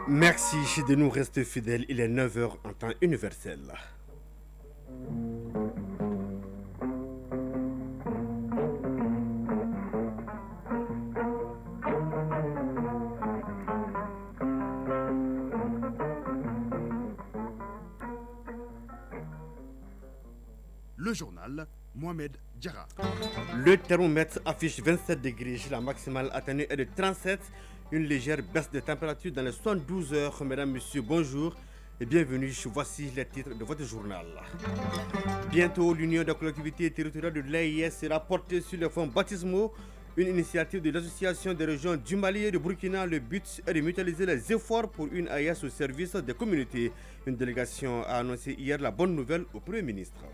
Merci de nous rester fidèles. Il est 9 heures en temps universel. Le journal Mohamed Diarra. Le thermomètre affiche 27 degrés. La maximale atteignée est de 37. Une légère baisse de température dans les 72 heures. Mesdames, Messieurs, bonjour et bienvenue. Voici les titres de votre journal. Bientôt, l'Union des collectivités territoriales de l'AIS sera portée sur les fonds baptismaux. Une initiative de l'Association des régions du Mali et du Burkina. Le but est de mutualiser les efforts pour une AIS au service des communautés. Une délégation a annoncé hier la bonne nouvelle au Premier ministre.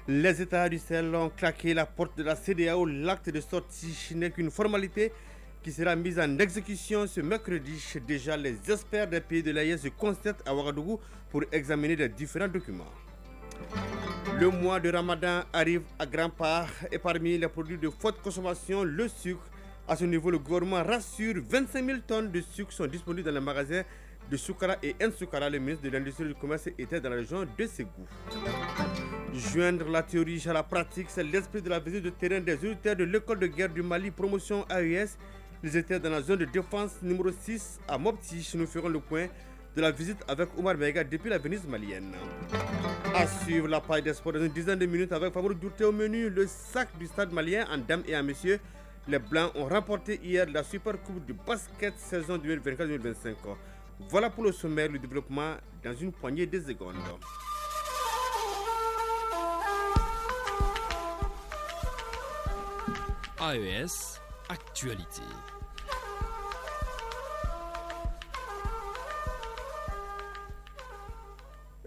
Les États du Sahel ont claqué la porte de la CEDEAO. L'acte de sortie n'est qu'une formalité qui sera mise en exécution ce mercredi. Déjà, les experts des pays de l'AIS se concertent à Ouagadougou pour examiner les différents documents. Le mois de Ramadan arrive à grands pas et parmi les produits de forte consommation, le sucre. À ce niveau, le gouvernement rassure 25 000 tonnes de sucre sont disponibles dans les magasins de Soukara et Nsoukara. Le ministre de l'Industrie et du Commerce était dans la région de Ségou. Joindre la théorie à la pratique, c'est l'esprit de la visite de terrain des unitaires de l'école de guerre du Mali, promotion AES. Ils étaient dans la zone de défense numéro 6 à Mopti. Nous ferons le point de la visite avec Omar Mega depuis la Venise malienne. À suivre la page des sports dans une dizaine de minutes avec Fabrice Douté au menu. Le sac du stade malien en dames et en messieurs. Les Blancs ont remporté hier la Super Coupe du basket saison 2024-2025. Voilà pour le sommaire, le développement dans une poignée de secondes. AES Actualité.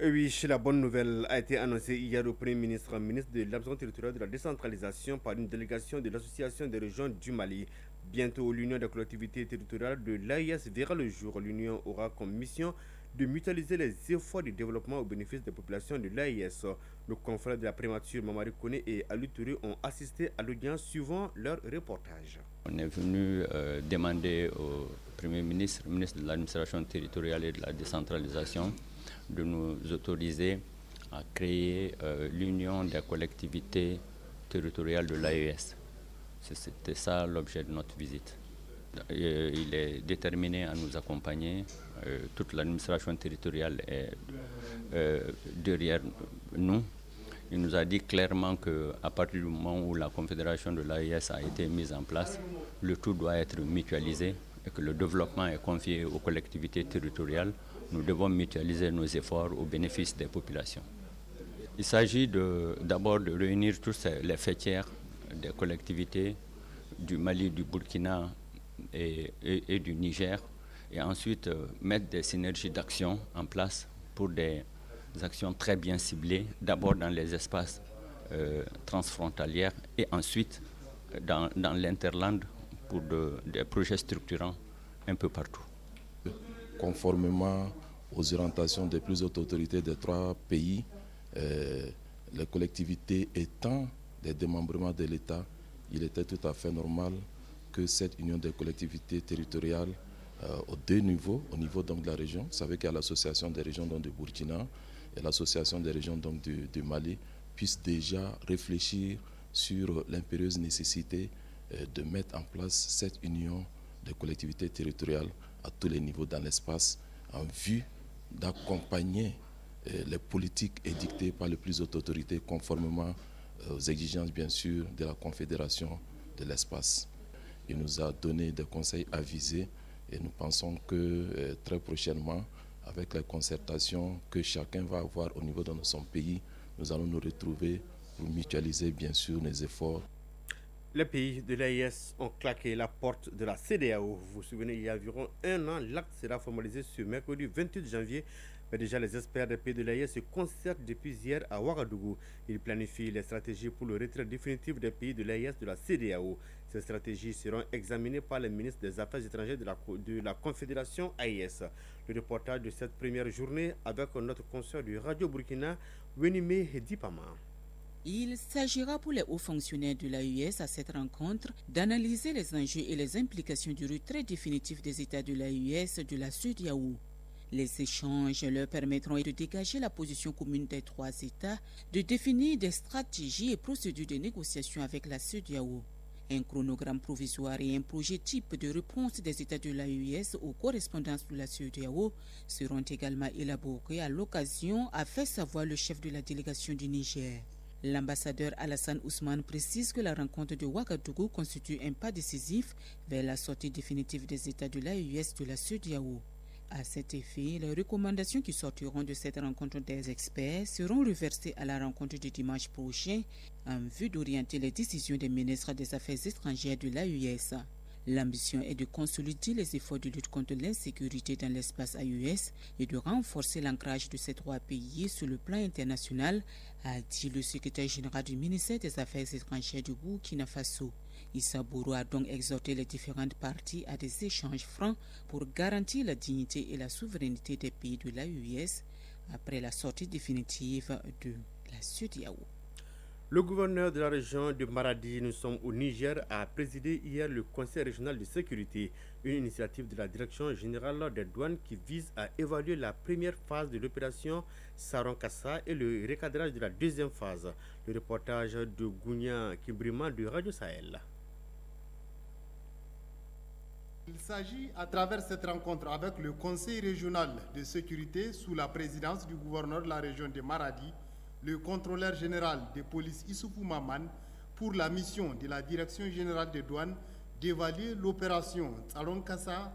Oui, la bonne nouvelle a été annoncée hier au Premier ministre, ministre de l'Absence territoriale de la décentralisation par une délégation de l'Association des régions du Mali. Bientôt, l'Union des collectivités territoriales de l'AIS verra le jour. L'Union aura comme mission de mutualiser les efforts de développement au bénéfice des populations de l'AIS. Nos confrères de la prémature Mamari Kone et Alou Touré ont assisté à l'audience suivant leur reportage. On est venu demander au Premier ministre, ministre de l'Administration territoriale et de la décentralisation, de nous autoriser à créer l'Union des collectivités territoriales de l'AES. C'était ça l'objet de notre visite. Il est déterminé à nous accompagner. Toute l'administration territoriale est derrière nous. Il nous a dit clairement qu'à partir du moment où la confédération de l'AES a été mise en place, le tout doit être mutualisé et que le développement est confié aux collectivités territoriales. Nous devons mutualiser nos efforts au bénéfice des populations. Il s'agit d'abord de réunir tous les fêtières des collectivités du Mali, du Burkina et du Niger, et ensuite mettre des synergies d'action en place pour des actions très bien ciblées, d'abord dans les espaces transfrontaliers et ensuite dans l'interland pour des projets structurants un peu partout. Conformément aux orientations des plus hautes autorités des trois pays, les collectivités étant des démembrements de l'État, il était tout à fait normal que cette union des collectivités territoriales aux deux niveaux, au niveau donc de la région, vous savez qu'il y a l'association des régions donc, du Burkina et l'association des régions donc, du Mali, puissent déjà réfléchir sur l'impérieuse nécessité de mettre en place cette union des collectivités territoriales à tous les niveaux dans l'espace en vue d'accompagner les politiques édictées par les plus hautes autorités conformément aux exigences bien sûr de la Confédération de l'espace. Il nous a donné des conseils avisés et nous pensons que très prochainement, avec les concertations que chacun va avoir au niveau de son pays, nous allons nous retrouver pour mutualiser bien sûr nos efforts. Les pays de l'AIS ont claqué la porte de la CEDEAO. Vous vous souvenez, il y a environ un an, l'acte sera formalisé ce mercredi 28 janvier. Mais déjà, les experts des pays de l'AIS se concertent depuis hier à Ouagadougou. Ils planifient les stratégies pour le retrait définitif des pays de l'AIS de la CEDEAO. Ces stratégies seront examinées par les ministres des Affaires étrangères de la Confédération AIS. Le reportage de cette première journée avec notre consoeur du Radio Burkina, Wenime Hedipama. Il s'agira pour les hauts fonctionnaires de l'AES à cette rencontre d'analyser les enjeux et les implications du retrait définitif des États de l'AES de la CEDEAO. Les échanges leur permettront de dégager la position commune des 3 États, de définir des stratégies et procédures de négociation avec la CEDEAO. Un chronogramme provisoire et un projet type de réponse des États de l'AES aux correspondances de la CEDEAO seront également élaborés à l'occasion, a fait savoir le chef de la délégation du Niger. L'ambassadeur Alassane Ousmane précise que la rencontre de Ouagadougou constitue un pas décisif vers la sortie définitive des États de l'AES de la CEDEAO. À cet effet, les recommandations qui sortiront de cette rencontre des experts seront reversées à la rencontre de dimanche prochain en vue d'orienter les décisions des ministres des Affaires étrangères de l'AES. L'ambition est de consolider les efforts de lutte contre l'insécurité dans l'espace AES et de renforcer l'ancrage de ces 3 pays sur le plan international, a dit le secrétaire général du ministère des Affaires étrangères du Burkina Faso. Issa Bourou a donc exhorté les différentes parties à des échanges francs pour garantir la dignité et la souveraineté des pays de l'AES après la sortie définitive de la CEDEAO. Le gouverneur de la région de Maradi, nous sommes au Niger, a présidé hier le Conseil régional de sécurité, une initiative de la Direction générale des douanes qui vise à évaluer la première phase de l'opération Saron Kassa et le recadrage de la deuxième phase. Le reportage de Gounia Kibrima de Radio Sahel. Il s'agit à travers cette rencontre avec le Conseil régional de sécurité sous la présidence du gouverneur de la région de Maradi, le contrôleur général de police Issoufou Maman, pour la mission de la Direction générale des douanes d'évaluer l'opération Saron Kassa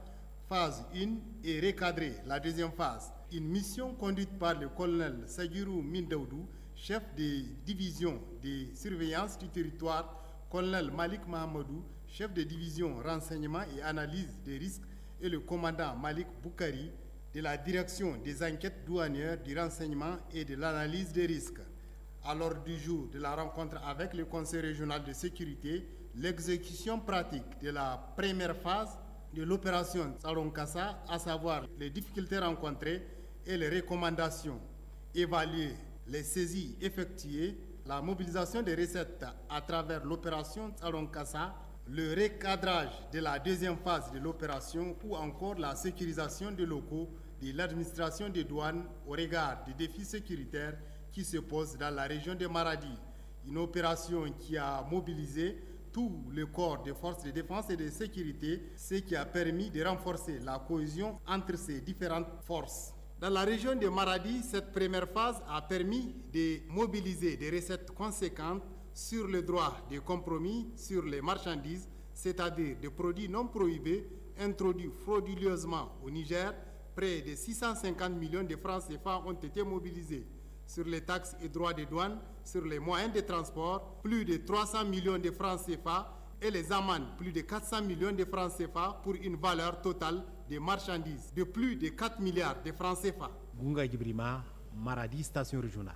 phase 1 et recadrer la deuxième phase. Une mission conduite par le colonel Sagirou Mindaoudou, chef de division de surveillance du territoire, colonel Malik Mahamadou, chef de division renseignement et analyse des risques, et le commandant Malik Boukari, de la direction des enquêtes douanières, du renseignement et de l'analyse des risques. À l'ordre du jour de la rencontre avec le Conseil régional de sécurité, l'exécution pratique de la première phase de l'opération Saron Kassa, à savoir les difficultés rencontrées et les recommandations, évaluer les saisies effectuées, la mobilisation des recettes à travers l'opération Saron Kassa, le recadrage de la deuxième phase de l'opération ou encore la sécurisation des locaux de l'administration des douanes au regard des défis sécuritaires qui se posent dans la région de Maradi. Une opération qui a mobilisé tout le corps des forces de défense et de sécurité, ce qui a permis de renforcer la cohésion entre ces différentes forces. Dans la région de Maradi, cette première phase a permis de mobiliser des recettes conséquentes sur le droit de compromis sur les marchandises, c'est-à-dire des produits non prohibés introduits frauduleusement au Niger. Près de 650 millions de francs CFA ont été mobilisés sur les taxes et droits de douane, sur les moyens de transport, plus de 300 millions de francs CFA et les amendes, plus de 400 millions de francs CFA pour une valeur totale des marchandises de plus de 4 milliards de francs CFA. Gunga Gibrima, Maradi, station régionale.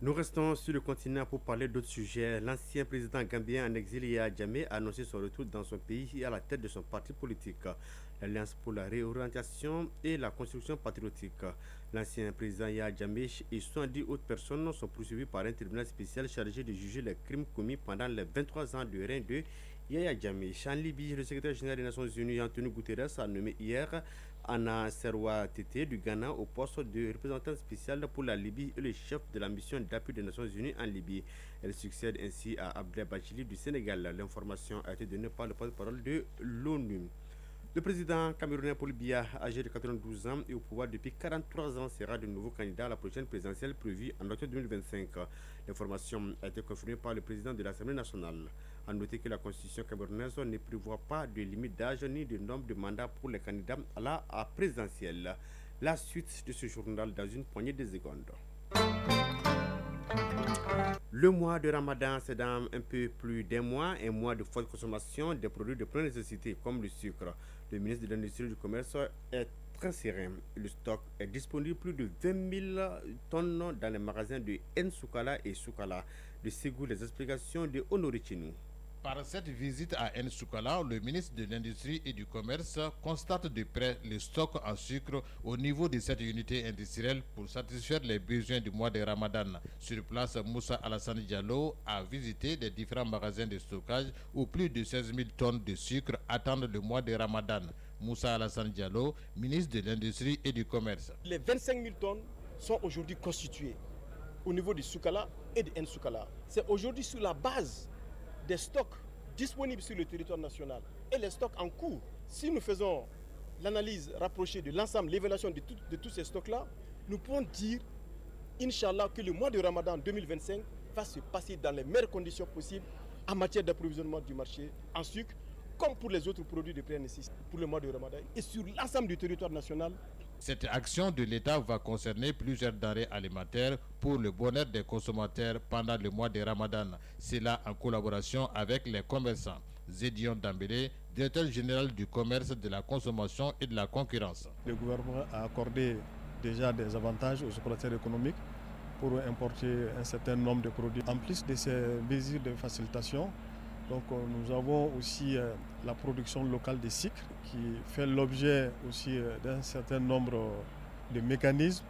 Nous restons sur le continent pour parler d'autres sujets. L'ancien président gambien en exil Yahya Jammeh a annoncé son retour dans son pays et à la tête de son parti politique, l'Alliance pour la réorientation et la construction patriotique. L'ancien président Yahya Jammeh et 70 autres personnes sont poursuivies par un tribunal spécial chargé de juger les crimes commis pendant les 23 ans de règne de Yahya Jammeh. En Libye, le secrétaire général des Nations Unies, Antonio Guterres, a nommé hier Anna Serwa Tete du Ghana au poste de représentant spécial pour la Libye et le chef de la mission d'appui des Nations Unies en Libye. Elle succède ainsi à Abdel Bachili du Sénégal. L'information a été donnée par le porte-parole de l'ONU. Le président camerounais Paul Biya, âgé de 92 ans et au pouvoir depuis 43 ans, sera de nouveau candidat à la prochaine présidentielle prévue en octobre 2025. L'information a été confirmée par le président de l'Assemblée nationale. A noter que la constitution camerounaise ne prévoit pas de limite d'âge ni de nombre de mandats pour les candidats à la présidentielle. La suite de ce journal dans une poignée de secondes. Le mois de Ramadan, c'est dans un peu plus d'un mois, un mois de forte consommation des produits de première nécessité comme le sucre. Le ministre de l'Industrie et du Commerce est très serein. Le stock est disponible plus de 20 000 tonnes dans les magasins de Nsoukala et Soukala. De Ségou, les explications de Honoré Chinou. Par cette visite à N'Soukala, le ministre de l'Industrie et du Commerce constate de près les stocks en sucre au niveau de cette unité industrielle pour satisfaire les besoins du mois de Ramadan. Sur place, Moussa Alassane Diallo a visité les différents magasins de stockage où plus de 16 000 tonnes de sucre attendent le mois de Ramadan. Moussa Alassane Diallo, ministre de l'Industrie et du Commerce. Les 25 000 tonnes sont aujourd'hui constituées au niveau du Soukala et de N'Soukala. C'est aujourd'hui sur la base des stocks disponibles sur le territoire national et les stocks en cours. Si nous faisons l'analyse rapprochée de l'ensemble, l'évaluation de tous ces stocks-là, nous pouvons dire, Inch'Allah, que le mois de Ramadan 2025 va se passer dans les meilleures conditions possibles en matière d'approvisionnement du marché en sucre, comme pour les autres produits de première nécessité pour le mois de Ramadan et sur l'ensemble du territoire national. Cette action de l'État va concerner plusieurs denrées alimentaires pour le bonheur des consommateurs pendant le mois de Ramadan. C'est là en collaboration avec les commerçants. Zedion Dambélé, directeur général du commerce, de la consommation et de la concurrence. Le gouvernement a accordé déjà des avantages aux opérateurs économiques pour importer un certain nombre de produits. En plus de ces mesures de facilitation, donc, nous avons aussi la production locale de sucre qui fait l'objet aussi d'un certain nombre de mécanismes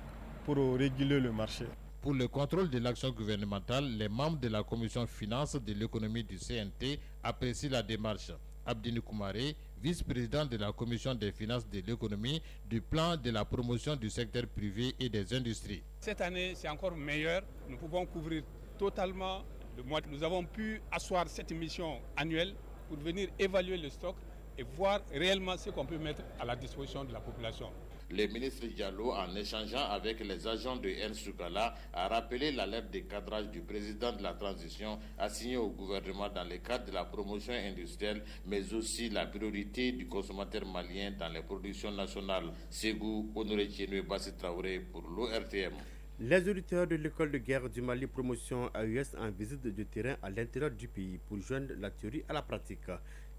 pour réguler le marché. Pour le contrôle de l'action gouvernementale, les membres de la commission finance de l'économie du CNT apprécient la démarche. Abdini Koumaré, vice-président de la commission des finances de l'économie, du plan de la promotion du secteur privé et des industries. Cette année, c'est encore meilleur. Nous pouvons couvrir totalement le mois. Nous avons pu asseoir cette mission annuelle pour venir évaluer le stock et voir réellement ce qu'on peut mettre à la disposition de la population. Le ministre Diallo, en échangeant avec les agents de N'Soukala, a rappelé la lettre de cadrage du président de la transition assignée au gouvernement dans le cadre de la promotion industrielle, mais aussi la priorité du consommateur malien dans les productions nationales. Ségou Honoré Tchénoué Bassi Traoré pour l'ORTM. Les auditeurs de l'école de guerre du Mali promotion AUS en visite de terrain à l'intérieur du pays pour joindre la théorie à la pratique.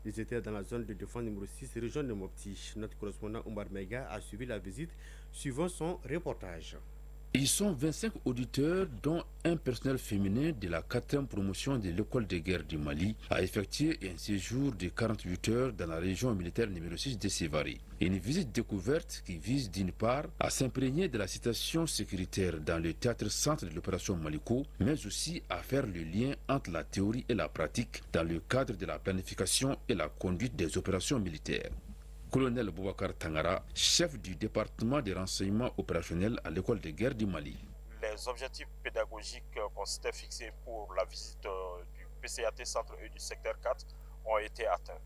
Ils étaient dans la zone de défense numéro 6, région de Mopti. Notre correspondant Oumar Mega a suivi la visite suivant son reportage. Ils sont 25 auditeurs, dont un personnel féminin de la 4e promotion de l'école de guerre du Mali a effectué un séjour de 48 heures dans la région militaire numéro 6 de Sévaré. Une visite découverte qui vise d'une part à s'imprégner de la situation sécuritaire dans le théâtre-centre de l'opération Maliko, mais aussi à faire le lien entre la théorie et la pratique dans le cadre de la planification et la conduite des opérations militaires. Colonel Boubacar Tangara, chef du département des renseignements opérationnels à l'école de guerre du Mali. Les objectifs pédagogiques qu'on s'était fixés pour la visite du PCAT Centre et du secteur 4 ont été atteints.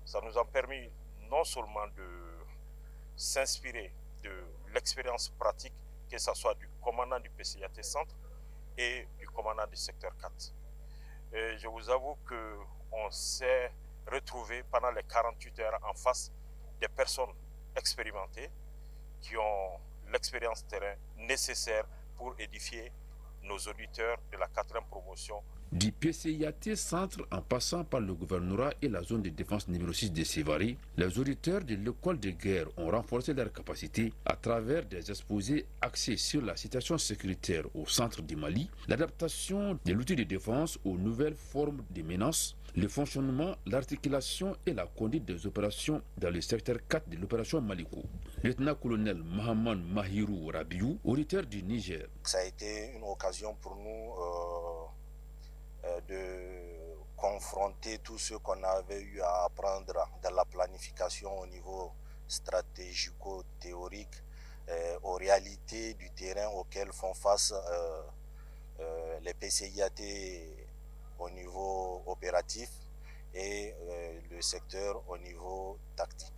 Ça nous a permis non seulement de s'inspirer de l'expérience pratique, que ce soit du commandant du PCAT Centre et du commandant du secteur 4. Et je vous avoue qu'on s'est retrouvé pendant les 48 heures en face des personnes expérimentées qui ont l'expérience terrain nécessaire pour édifier nos auditeurs de la 4e promotion. Du PCIAT Centre en passant par le gouvernorat et la zone de défense numéro 6 de Sévaré, les auditeurs de l'école de guerre ont renforcé leurs capacités à travers des exposés axés sur la situation sécuritaire au centre du Mali, l'adaptation de l'outil de défense aux nouvelles formes de menaces, le fonctionnement, l'articulation et la conduite des opérations dans le secteur 4 de l'opération Maliko. Lieutenant-colonel Mahaman Mahirou Rabiou, auditeur du Niger. Ça a été une occasion pour nous de confronter tout ce qu'on avait eu à apprendre dans la planification au niveau stratégico-théorique aux réalités du terrain auxquelles font face les PCIAT au niveau opératif et le secteur au niveau tactique.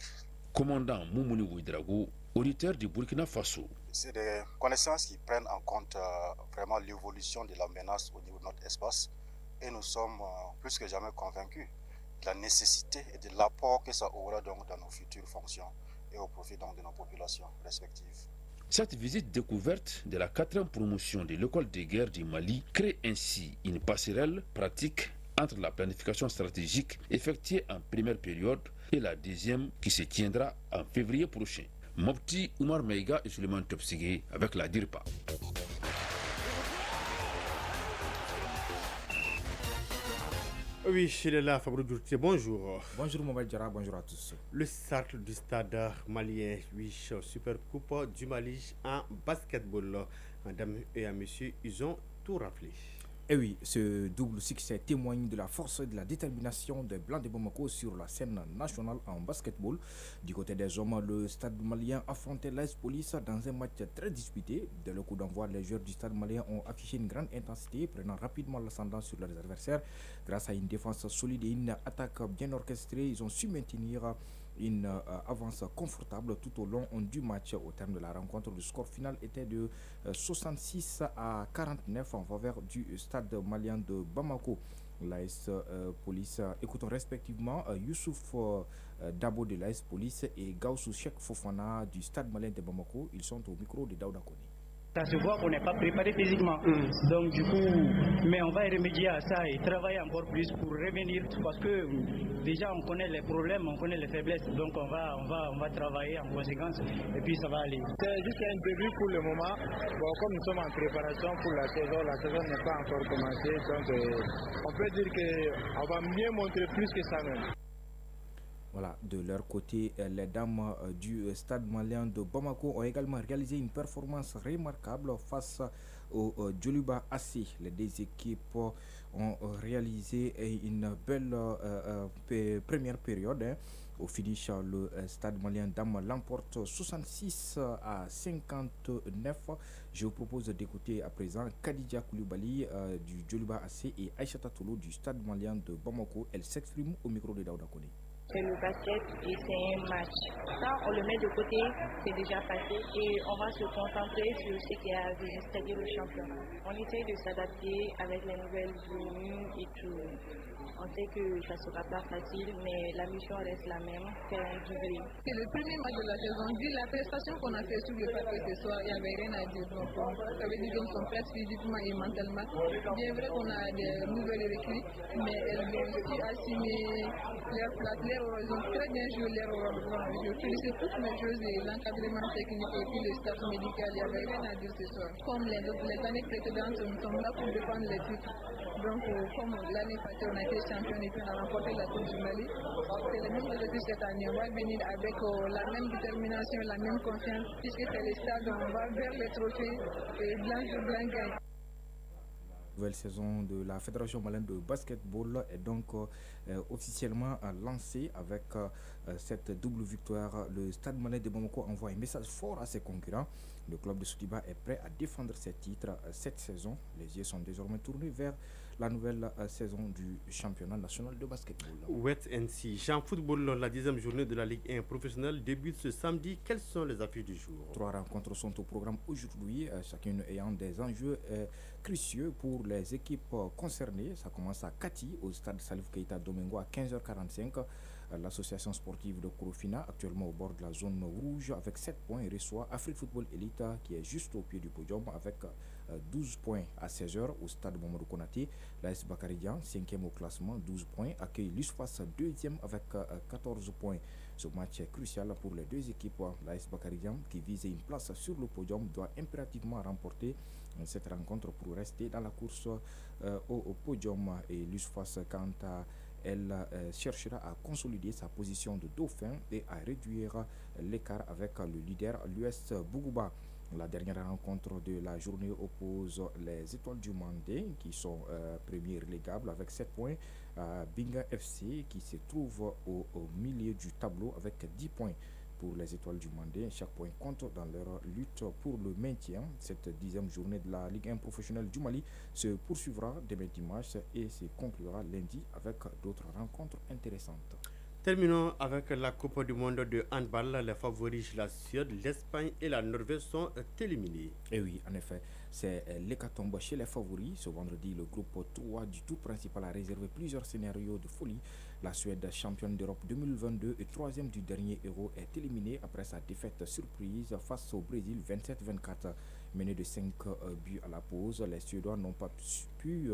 Commandant Moumouni Ouidrago, auditeur du Burkina Faso. C'est des connaissances qui prennent en compte vraiment l'évolution de la menace au niveau de notre espace et nous sommes plus que jamais convaincus de la nécessité et de l'apport que ça aura donc dans nos futures fonctions et au profit donc de nos populations respectives. Cette visite découverte de la 4e promotion de l'école de guerre du Mali crée ainsi une passerelle pratique entre la planification stratégique effectuée en première période et la deuxième qui se tiendra en février prochain. Mopti, Oumar Meiga et Suleiman Topsigé avec la DIRPA. Oui, il est là, Fabrou Dourtier, bonjour. Bonjour Mohamed Diarra, bonjour à tous. Le cercle du stade malien, Super Coupe du Mali en basketball. Mesdames et messieurs, ils ont tout rappelé. Et oui, ce double succès témoigne de la force et de la détermination des Blancs de Bamako sur la scène nationale en basketball. Du côté des hommes, le stade malien affrontait l'AS Police dans un match très disputé. Dès le coup d'envoi, les joueurs du stade malien ont affiché une grande intensité, prenant rapidement l'ascendant sur leurs adversaires. Grâce à une défense solide et une attaque bien orchestrée, ils ont su maintenir une avance confortable tout au long du match. Au terme de la rencontre, le score final était de 66 à 49 en faveur du stade malien de Bamako. L'AS Police, écoutons respectivement Youssouf Dabo de l'AS Police et Gaussou Cheikh Fofana du stade malien de Bamako. Ils sont au micro de Daouda Kone. Ça se voit qu'on n'est pas préparé physiquement. Donc du coup, mais on va y remédier à ça et travailler encore plus pour revenir parce que déjà on connaît les problèmes, on connaît les faiblesses. Donc on va travailler en conséquence et puis ça va aller. C'est juste un début pour le moment. Bon, comme nous sommes en préparation pour la saison n'est pas encore commencée. Donc on peut dire qu'on va mieux montrer plus que ça même. Voilà, de leur côté, les dames du stade malien de Bamako ont également réalisé une performance remarquable face au Djoliba AC. Les deux équipes ont réalisé une belle première période. Au finish, le stade malien dames l'emporte 66 à 59. Je vous propose d'écouter à présent Khadija Koulibaly du Djoliba AC et Aïchata Toulou du stade malien de Bamako. Elle s'exprime au micro de Daouda Kone. C'est le basket et c'est un match. Ça, on le met de côté, c'est déjà passé et on va se concentrer sur ce qui est à venir, c'est-à-dire le championnat. On essaye de s'adapter avec les nouvelles venues et tout. On sait que ça ne sera pas facile, mais la mission reste la même, faire un doublé. C'est le premier match de la saison. Vu la prestation qu'on a fait sur le papier ce soir, il n'y avait rien à dire. Donc, ça veut dire qu'ils sont prêts physiquement et mentalement. Bien vrai qu'on a des nouvelles recrues, mais elles ont su assumer leur place, leur rôle. Ils ont très bien joué leur rôle. Je félicite toutes mes joueuses et l'encadrement technique et puis le staff médical. Il n'y avait rien à dire ce soir. Comme les années précédentes, nous sommes là pour défendre les titres. Donc, comme l'année passée, on a été champion et puis on a remporté la Coupe du Mali. C'est le même objectif cette année. On va venir avec la même détermination, la même confiance, puisque c'est le stade, on va vers les trophées et blanc sur blanc gagne. Nouvelle saison de la Fédération malienne de basketball est donc officiellement lancée avec cette double victoire. Le stade malien de Bamako envoie un message fort à ses concurrents. Le club de Soutiba est prêt à défendre ses titres cette saison. Les yeux sont désormais tournés vers la nouvelle saison du championnat national de basketball. Wet NC, Jean Football, la 10e journée de la Ligue 1 professionnelle débute ce samedi. Quelles sont les affiches du jour? 3 rencontres sont au programme aujourd'hui, chacune ayant des enjeux cruciaux pour les équipes concernées. Ça commence à Kati, au stade Salif Keita Domingo à 15h45. L'association sportive de Korofina, actuellement au bord de la zone rouge avec 7 points, reçoit Afrique Football Elite qui est juste au pied du podium avec 12 points à 16h au stade Mamadou Konaté. L'AS Bakaridian, 5e au classement, 12 points, accueille l'USFAS 2e avec 14 points. Ce match est crucial pour les deux équipes. L'AS Bakaridian, qui visait une place sur le podium, doit impérativement remporter cette rencontre pour rester dans la course au podium. Et l'USFAS, quant à elle, cherchera à consolider sa position de dauphin et à réduire l'écart avec le leader, l'US Bougouba. La dernière rencontre de la journée oppose les Étoiles du Mandé qui sont premiers relégables avec 7 points à Binga FC qui se trouve au milieu du tableau avec 10 points. Pour les Étoiles du Mandé, chaque point compte dans leur lutte pour le maintien. Cette 10e journée de la Ligue 1 professionnelle du Mali se poursuivra demain dimanche et se conclura lundi avec d'autres rencontres intéressantes. Terminons avec la Coupe du monde de handball. Les favoris, la Suède, l'Espagne et la Norvège sont éliminés. Et oui, en effet, c'est l'hécatombe chez les favoris. Ce vendredi, le groupe 3 du tour principal a réservé plusieurs scénarios de folie. La Suède, championne d'Europe 2022 et 3e du dernier Euro, est éliminée après sa défaite surprise face au Brésil 27-24. Menée de 5 buts à la pause, les Suédois n'ont pas pu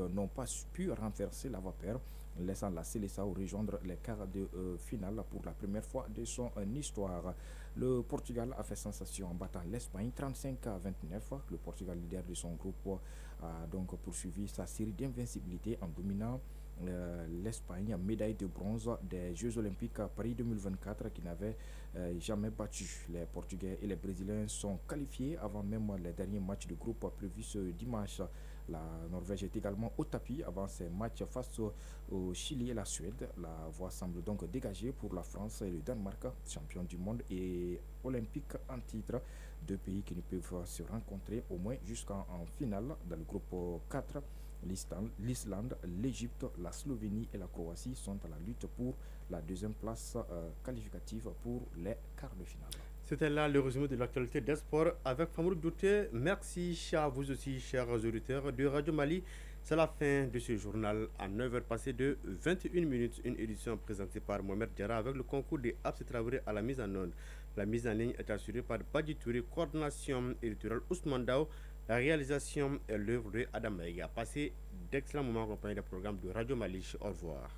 renverser la vapeur, laissant la Seleção rejoindre les quarts de finale pour la première fois de son histoire. Le Portugal a fait sensation en battant l'Espagne 35-29. Le Portugal, leader de son groupe, a donc poursuivi sa série d'invincibilité en dominant l'Espagne, médaille de bronze des Jeux Olympiques à Paris 2024 qui n'avait jamais battu. Les Portugais et les Brésiliens sont qualifiés avant même les derniers matchs de groupe prévus ce dimanche. La Norvège est également au tapis avant ses matchs face au Chili et la Suède. La voie semble donc dégagée pour la France et le Danemark, champions du monde et olympiques en titre. Deux pays qui ne peuvent se rencontrer au moins jusqu'en finale. Dans le groupe 4, l'Islande, l'Égypte, la Slovénie et la Croatie sont à la lutte pour la deuxième place qualificative pour les quarts de finale. C'était là le résumé de l'actualité des sports avec Famoud Douté. Merci à vous aussi, chers auditeurs de Radio Mali. C'est la fin de ce journal à 9h passées de 21 minutes. Une édition présentée par Mohamed Diarra avec le concours des Abs Traoré à la mise en onde. La mise en ligne est assurée par Badi Touré, coordination éditoriale Ousmane Dao. La réalisation est l'œuvre de Adam Maïga. Passez d'excellents moments en compagnie des programmes de Radio Mali. Au revoir.